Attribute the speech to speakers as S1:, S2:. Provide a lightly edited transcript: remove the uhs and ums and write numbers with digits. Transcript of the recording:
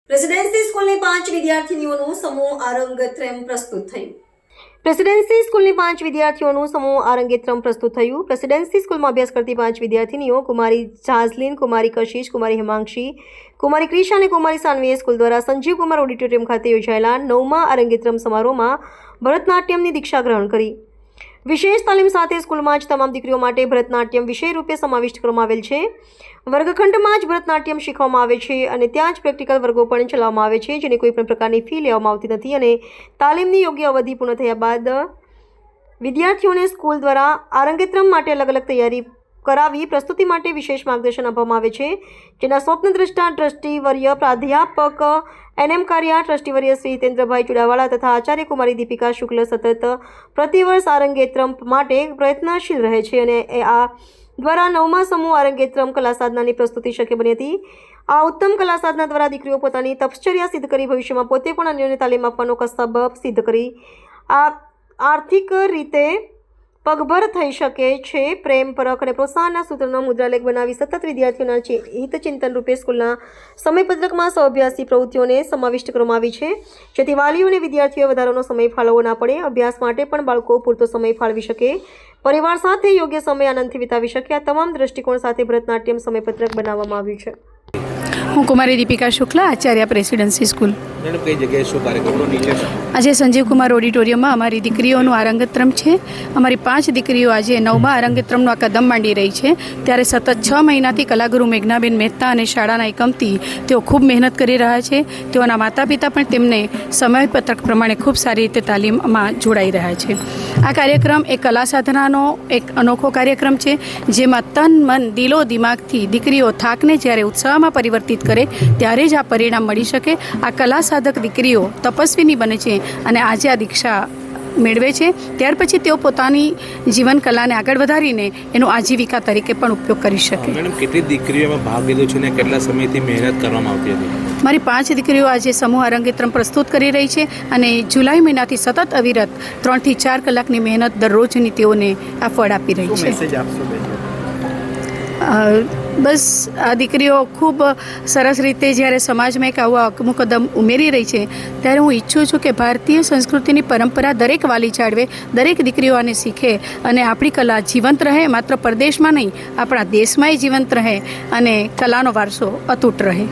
S1: Presidency સ્કૂલની 5 વિદ્યાર્થીનીઓનું સમૂહ આરંગેત્રમ પ્રસ્તુત થયું. પ્રેસિડેન્સી સ્કૂલની 5 વિદ્યાર્થીઓનું સમૂહ આરંગેત્રમ પ્રસ્તુત થયું. પ્રેસિડેન્સી સ્કૂલમાં અભ્યાસ કરતી 5 વિદ્યાર્થીનીઓ કુમારી જાઝલીન, કુમારી કશિશ, કુમારી હિમાંક્ષી, કુમારી ક્રિશા અને કુમારી સાનવીએ સ્કૂલ દ્વારા સંજીવ કુમાર ઓડિટોરિયમ ખાતે યોજાયેલા 9મા આરંગેત્રમ સમારોહમાં ભરતનાટ્યમની દીક્ષા ગ્રહણ કરી. વિશેષ તાલીમ સાથે સ્કૂલમાં જ તમામ દીકરીઓ માટે ભરતનાટ્યમ વિષય રૂપે સમાવિષ્ટ કરવામાં આવેલ છે. વર્ગખંડમાં જ ભરતનાટ્યમ શીખવામાં આવે છે અને ત્યાં જ પ્રેક્ટિકલ વર્ગો પણ ચલાવવામાં આવે છે, જેની કોઈ પણ પ્રકારની ફી લેવામાં આવતી નથી. અને તાલીમની યોગ્ય અવધિ પૂર્ણ થયા બાદ વિદ્યાર્થીઓને સ્કૂલ દ્વારા આરંગેત્રમ માટે અલગ અલગ તૈયારી કરાવી પ્રસ્તુતિ માટે વિશેષ માર્ગદર્શન આપવામાં આવે છે, જેના સ્વપ્નદ્રષ્ટા ટ્રસ્ટીવર્ય પ્રાધ્યાપક NM કારિયા, ટ્રસ્ટીવર્ય શ્રી હિતેન્દ્રભાઈ ચુડાવાળા તથા આચાર્ય કુમારી દીપિકા શુક્લ સતત પ્રતિવર્ષ આરંગેત્રમ માટે પ્રયત્નશીલ રહે છે અને આ દ્વારા 9મા સમૂહ આરંગેત્રમ કલા સાધનાની પ્રસ્તુતિ શક્ય બની હતી. આ ઉત્તમ કલા સાધના દ્વારા દીકરીઓ પોતાની તપશ્ચર્યા સિદ્ધ કરી ભવિષ્યમાં પોતે પણ અન્યોને તાલીમ આપવાનો કસબ સિદ્ધ કરી આર્થિક રીતે પગભર થઈ શકે છે. પ્રેમ, પરખ અને પ્રોત્સાહનના સૂત્રનો મુદ્રાલેખ બનાવી સતત વિદ્યાર્થીઓના હિતચિંતન રૂપે સ્કૂલના સમયપત્રકમાં સહઅભ્યાસી પ્રવૃત્તિઓને સમાવિષ્ટ કરવામાં આવી છે, જેથી વાલીઓ અને વિદ્યાર્થીઓએ વધારાનો સમય ફાળવવો ના પડે. અભ્યાસ માટે પણ બાળકો પૂરતો સમય ફાળવી શકે, પરિવાર સાથે યોગ્ય સમય આનંદથી વિતાવી શકે. આ તમામ દ્રષ્ટિકોણ સાથે ભરતનાટ્યમ સમયપત્રક બનાવવામાં આવ્યું છે.
S2: હું કુમારી દીપિકા શુક્લા, આચાર્ય પ્રેસિડેન્સી સ્કૂલ.
S3: કઈ જગ્યાએ શું કાર્યક્રમો નીચે છે?
S2: આજે સંજીવ કુમાર ઓડિટોરિયમમાં અમારી દીકરીઓનું આરંગેત્રમ છે. અમારી 5 દીકરીઓ આજે 9મા આરંગેત્રમનો આ કદમ માંડી રહી છે. ત્યારે સતત 6 મહિનાથી કલાગુરુ મેઘનાબેન મહેતા અને શાળાના એકમથી તેઓ ખૂબ મહેનત કરી રહ્યા છે. તેઓના માતા પિતા પણ તેમને સમયપત્રક પ્રમાણે ખૂબ સારી રીતે તાલીમમાં જોડાઈ રહ્યા છે. આ કાર્યક્રમ એ કલા સાધનાનો એક અનોખો કાર્યક્રમ છે, જેમાં તન, મન, દિલો, દિમાગથી દીકરીઓ થાકને જ્યારે ઉત્સાહમાં પરિવર્તિત કરે ત્યારે જ આ પરિણામ મળી શકે. આ કલા સાધક દીકરીઓ તપસ્વીની બને છે અને આજે આ દીક્ષા મેળવે છે. ત્યાર પછી તેઓ પોતાની જીવન કલાને આગળ વધારીને એનો આજીવિકા તરીકે પણ ઉપયોગ કરી શકે.
S3: મેડમ, કેટલી દીકરીઓ એમાં ભાગ લીધો છે અને કેટલા સમયથી મહેનત કરવામાં આવતી હતી?
S2: મારી 5 દીકરીઓ આજે સમૂહ આરંગેત્રમ પ્રસ્તુત કરી રહી છે અને જુલાઈ મહિનાથી સતત અવિરત 3 થી 4 કલાકની મહેનત દરરોજની તેઓને આ ફળ આપી રહી છે.
S3: મેસેજ આપશો બેન?
S2: બસ આ દીકરીઓ ખૂબ સરસ રીતે જ્યારે સમાજમાં એક આવો અમુક કદમ ઉમેરી રહી છે, ત્યારે હું ઈચ્છું છું કે ભારતીય સંસ્કૃતિની પરંપરા દરેક વાલી જાળવે, દરેક દીકરીઓ આને શીખે અને આપણી કલા જીવંત રહે. માત્ર પરદેશમાં નહીં, આપણા દેશમાંય જીવંત રહે અને કલાનો વારસો અતૂટ રહે.